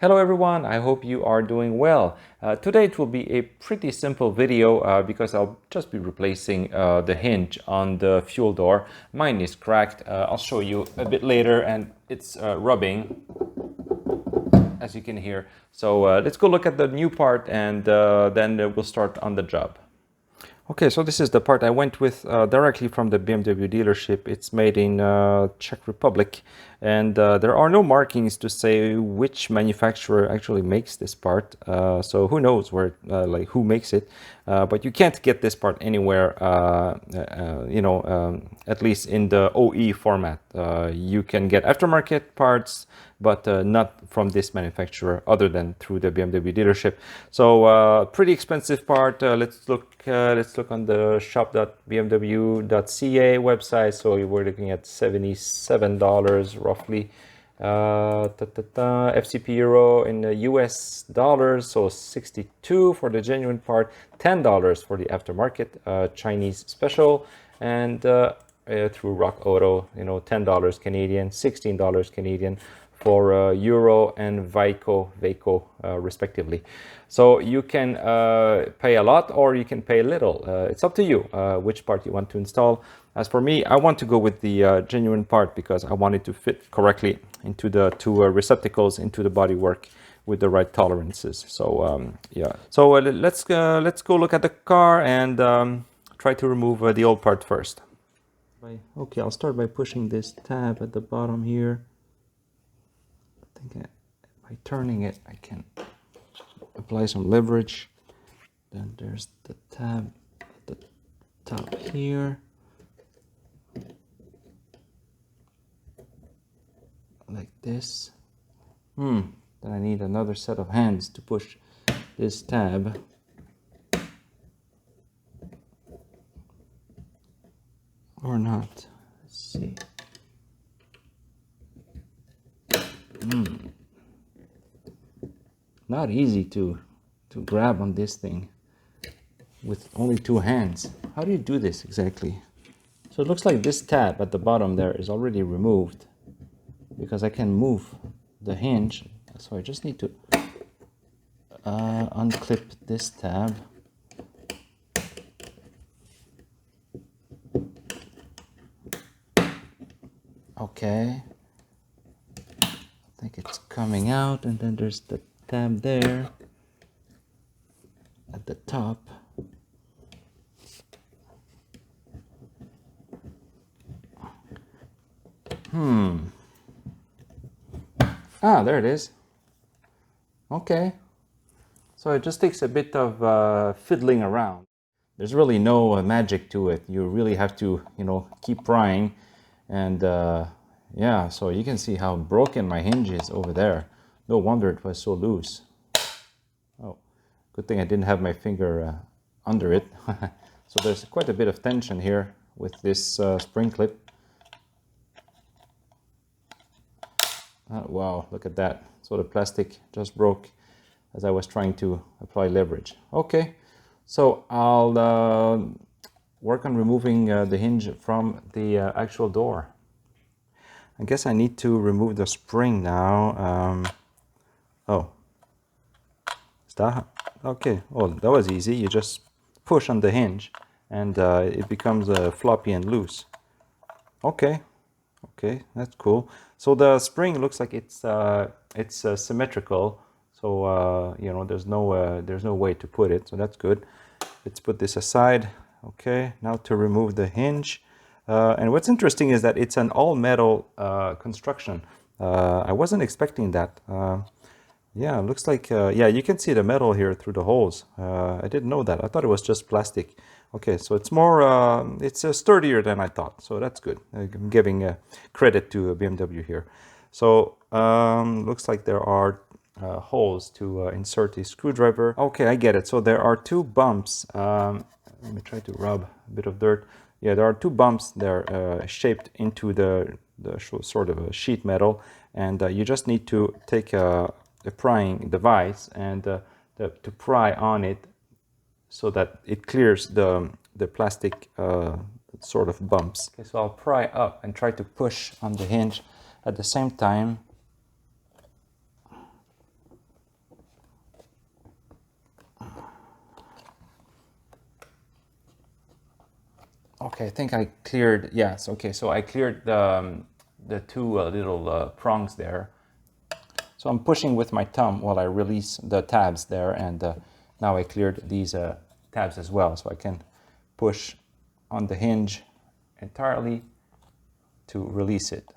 Hello everyone, I hope you are doing well. Today it will be a pretty simple video because I'll just be replacing the hinge on the fuel door. Mine is cracked. I'll show you a bit later, and it's rubbing, as you can hear. So let's go look at the new part, and then we'll start on the job. Okay, so this is the part I went with directly from the BMW dealership. It's made in Czech Republic, and there are no markings to say which manufacturer actually makes this part. So who knows where, like who makes it? But you can't get this part anywhere, at least in the OE format. You can get aftermarket parts, but not from this manufacturer other than through the BMW dealership. So pretty expensive part. Let's look on the shop.bmw.ca website. So we're looking at $77 roughly. FCP euro in the US dollars, so 62 for the genuine part, $10 for the aftermarket Chinese special, and through Rock Auto, $10 Canadian, $16 Canadian for euro and Vaco respectively. So you can pay a lot or you can pay little. It's up to you which part you want to install. As for me, I want to go with the genuine part because I want it to fit correctly into the two receptacles into the bodywork with the right tolerances. So yeah. So let's go look at the car and try to remove the old part first. Okay, I'll start by pushing this tab at the bottom here. I think by turning it, I can apply some leverage. Then there's the tab at the top here. Like this. Then I need another set of hands to push this tab. Or not. Let's see. Not easy to grab on this thing with only two hands. How do you do this exactly? So it looks like this tab at the bottom there is already removed because I can move the hinge. So I just need to unclip this tab. Okay. I think it's coming out, and then there's the tab there at the top. There it is. Okay. So it just takes a bit of fiddling around. There's really no magic to it. You really have to, keep prying. And yeah, so you can see how broken my hinge is over there. No wonder it was so loose. Oh, good thing I didn't have my finger under it. So there's quite a bit of tension here with this spring clip. Wow, look at that. So the plastic just broke as I was trying to apply leverage. Okay, so I'll work on removing the hinge from the actual door. I guess I need to remove the spring now. Oh, is that okay? Oh, that was easy. You just push on the hinge and it becomes floppy and loose. Okay, that's cool. So the spring looks like it's symmetrical. So there's no way to put it. So that's good. Let's put this aside. Okay, now to remove the hinge. And what's interesting is that it's an all-metal construction. I wasn't expecting that. Yeah, it looks like, yeah, you can see the metal here through the holes. I didn't know that. I thought it was just plastic. Okay, so it's more, it's sturdier than I thought. So that's good. I'm giving credit to BMW here. So looks like there are holes to insert a screwdriver. Okay, I get it. So there are two bumps. Let me try to rub a bit of dirt. Yeah, there are two bumps. They're shaped into the sort of a sheet metal, and you just need to take a prying device and to pry on it so that it clears the plastic sort of bumps. Okay, so I'll pry up and try to push on the hinge at the same time. Okay, I think I cleared, yes, okay, so I cleared the two little prongs there. So I'm pushing with my thumb while I release the tabs there, and now I cleared these tabs as well, so I can push on the hinge entirely to release it.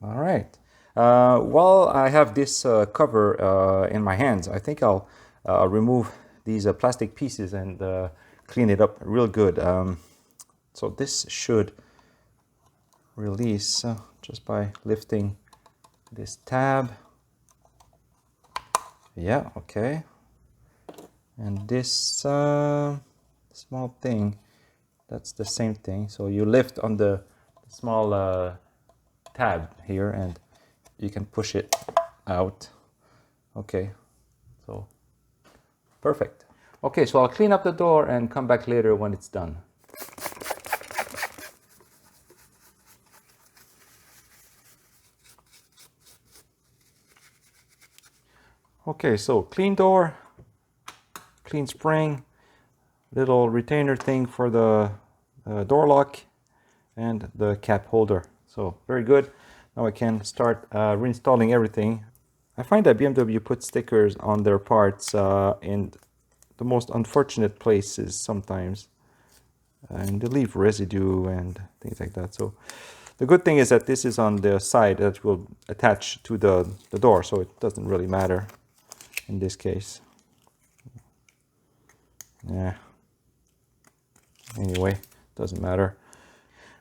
All right. While I have this cover in my hands, I think I'll remove these plastic pieces and clean it up real good. So this should release just by lifting this tab. Yeah, okay. And this small thing, that's the same thing. So you lift on the small tab here and you can push it out. Okay, so perfect. Okay, so I'll clean up the door and come back later when it's done. Okay, so clean door, clean spring, little retainer thing for the door lock, and the cap holder. So very good. Now I can start reinstalling everything. I find that BMW puts stickers on their parts in the most unfortunate places sometimes, and they leave residue and things like that. So the good thing is that this is on the side that will attach to the door, so it doesn't really matter in this case. Yeah. Anyway, doesn't matter.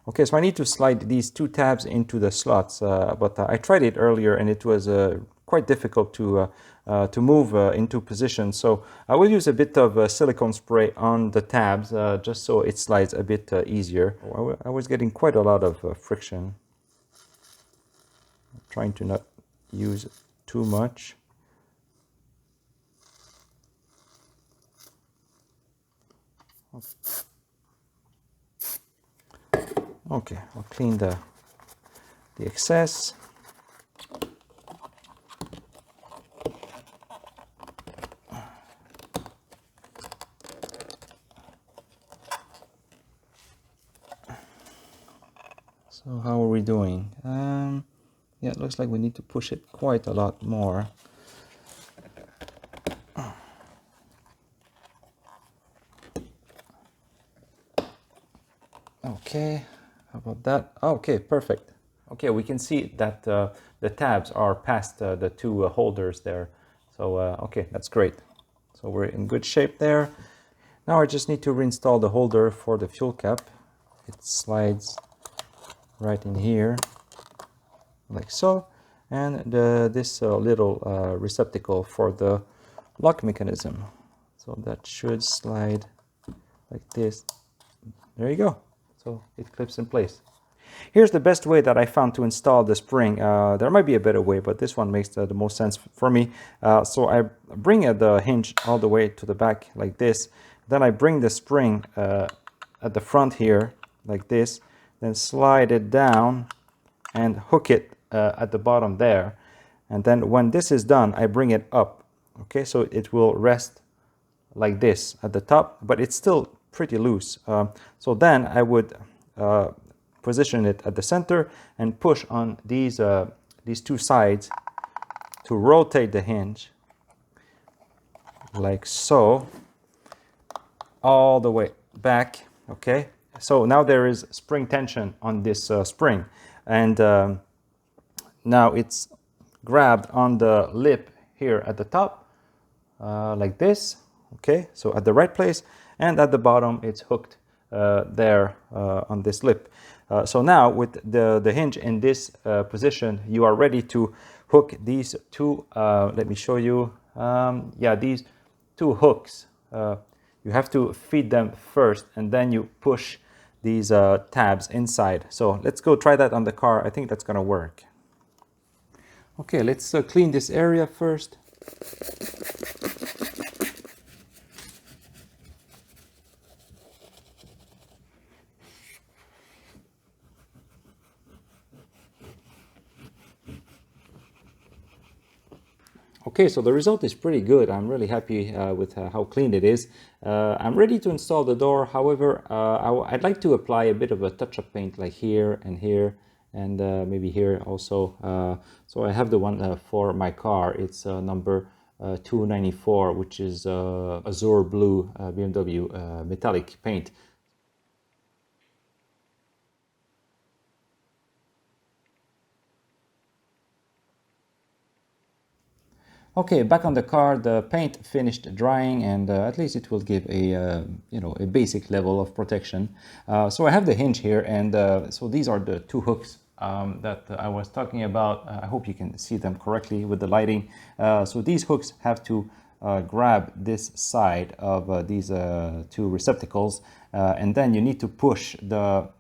Okay, so I need to slide these two tabs into the slots, but I tried it earlier and it was quite difficult to move into position. So I will use a bit of silicone spray on the tabs just so it slides a bit easier. I was getting quite a lot of friction. I'm trying to not use too much. Okay, I'll clean the excess. So how are we doing? Yeah, it looks like we need to push it quite a lot more. Okay, how about that? Okay, perfect. Okay, we can see that the tabs are past the two holders there. So, okay, that's great. So we're in good shape there. Now I just need to reinstall the holder for the fuel cap. It slides right in here, like so. And this little receptacle for the lock mechanism. So that should slide like this. There you go. So it clips in place. Here's the best way that I found to install the spring. There might be a better way, but this one makes the most sense for me. So I bring the hinge all the way to the back like this. Then I bring the spring at the front here like this. Then slide it down and hook it at the bottom there. And then when this is done, I bring it up. Okay, so it will rest like this at the top, but it's still pretty loose. So then I would position it at the center and push on these two sides to rotate the hinge like so all the way back. Okay, so now there is spring tension on this spring, and now it's grabbed on the lip here at the top like this. Okay, so at the right place, and at the bottom it's hooked there on this lip. So now with the hinge in this position, you are ready to hook these two, let me show you, yeah, these two hooks. You have to feed them first and then you push these tabs inside. So let's go try that on the car. I think that's gonna work. Okay, let's clean this area first. Okay, so the result is pretty good. I'm really happy with how clean it is. I'm ready to install the door. However, I'd like to apply a bit of a touch-up paint like here and maybe here also. So I have the one for my car. It's number 294, which is azure blue BMW metallic paint. Okay, back on the car, the paint finished drying, and at least it will give a a basic level of protection. So I have the hinge here, and so these are the two hooks that I was talking about. I hope you can see them correctly with the lighting. So these hooks have to grab this side of these two receptacles, and then you need to push the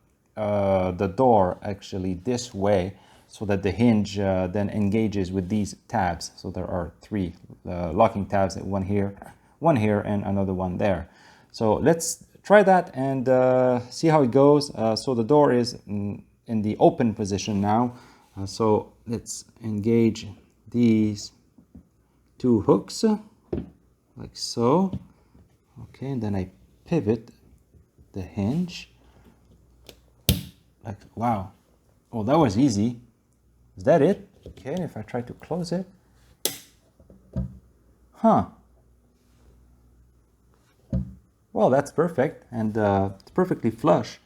door actually this way, so that the hinge then engages with these tabs. So there are three locking tabs, one here, and another one there. So let's try that and see how it goes. So the door is in the open position now. So let's engage these two hooks like so. Okay, and then I pivot the hinge. Like, wow. Oh, that was easy. Is that it? Okay, if I try to close it. Huh. Well, that's perfect, and it's perfectly flush.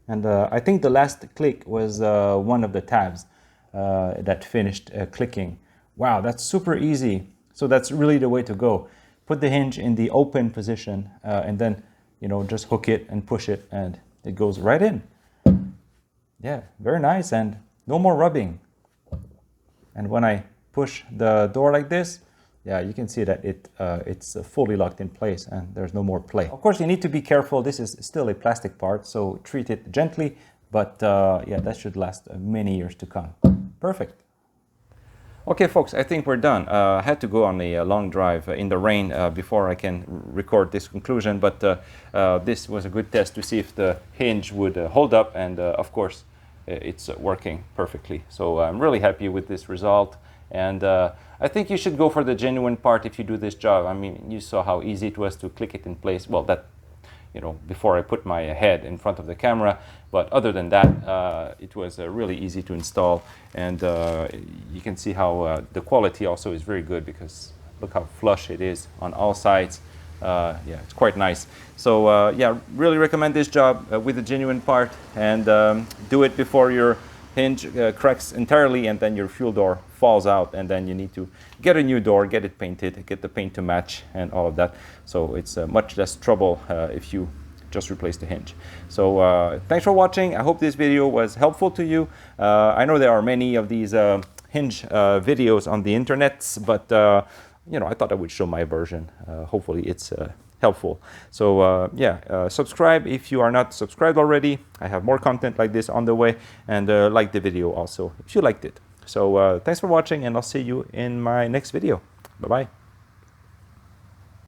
And I think the last click was one of the tabs that finished clicking. Wow, that's super easy. So that's really the way to go. Put the hinge in the open position and then, just hook it and push it, and it goes right in. Yeah, very nice, and no more rubbing. And when I push the door like this, yeah, you can see that it's fully locked in place and there's no more play. Of course, you need to be careful. This is still a plastic part, so treat it gently, but yeah, that should last many years to come. Perfect. Okay, folks, I think we're done. I had to go on a long drive in the rain before I can record this conclusion, but this was a good test to see if the hinge would hold up, and of course, it's working perfectly. So I'm really happy with this result, and I think you should go for the genuine part if you do this job. I mean, you saw how easy it was to click it in place. Well, that, before I put my head in front of the camera, but other than that, it was really easy to install, and you can see how the quality also is very good, because look how flush it is on all sides. Yeah, it's quite nice. So yeah, really recommend this job with the genuine part, and do it before your hinge cracks entirely and then your fuel door falls out, and then you need to get a new door, get it painted, get the paint to match and all of that. So it's much less trouble if you just replace the hinge. So thanks for watching. I hope this video was helpful to you. I know there are many of these hinge videos on the internet, but I thought I would show my version. Hopefully it's helpful. So yeah, subscribe if you are not subscribed already. I have more content like this on the way, and like the video also if you liked it. So thanks for watching, and I'll see you in my next video. Bye-bye.